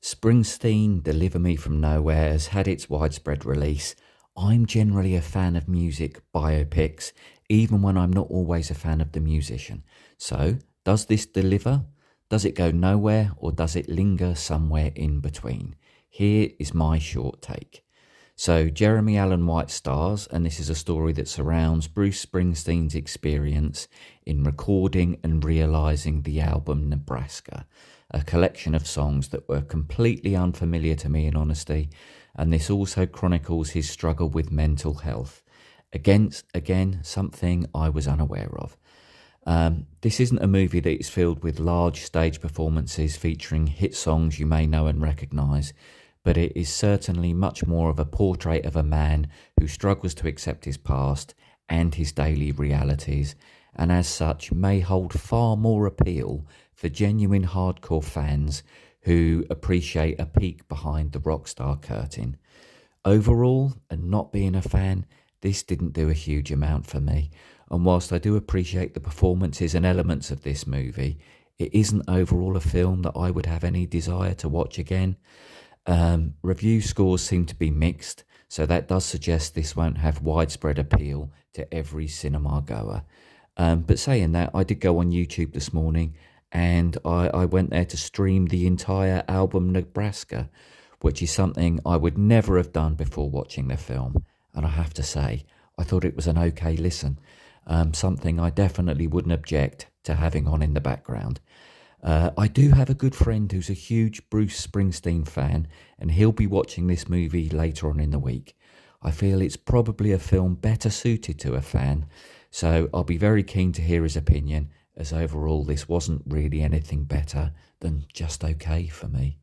Springsteen, Deliver Me From Nowhere, has had its widespread release. I'm generally a fan of music biopics, even when I'm not always a fan of the musician. So, does this deliver? Does it go nowhere, or does it linger somewhere in between? Here is my short take. So, Jeremy Allen White stars, and this is a story that surrounds Bruce Springsteen's experience in recording and realising the album Nebraska, a collection of songs that were completely unfamiliar to me in honesty, and this also chronicles his struggle with mental health. Again, something I was unaware of. This isn't a movie that is filled with large stage performances featuring hit songs you may know and recognise, but it is certainly much more of a portrait of a man who struggles to accept his past and his daily realities, and as such may hold far more appeal for genuine hardcore fans who appreciate a peek behind the rock star curtain. Overall, and not being a fan, this didn't do a huge amount for me, and whilst I do appreciate the performances and elements of this movie, it isn't overall a film that I would have any desire to watch again. Review scores seem to be mixed, so that does suggest this won't have widespread appeal to every cinema goer. But saying that, I did go on YouTube this morning and I went there to stream the entire album Nebraska, which is something I would never have done before watching the film. And I have to say, I thought it was an okay listen, something I definitely wouldn't object to having on in the background. I do have a good friend who's a huge Bruce Springsteen fan, and he'll be watching this movie later on in the week. I feel it's probably a film better suited to a fan, so I'll be very keen to hear his opinion, as overall this wasn't really anything better than just okay for me.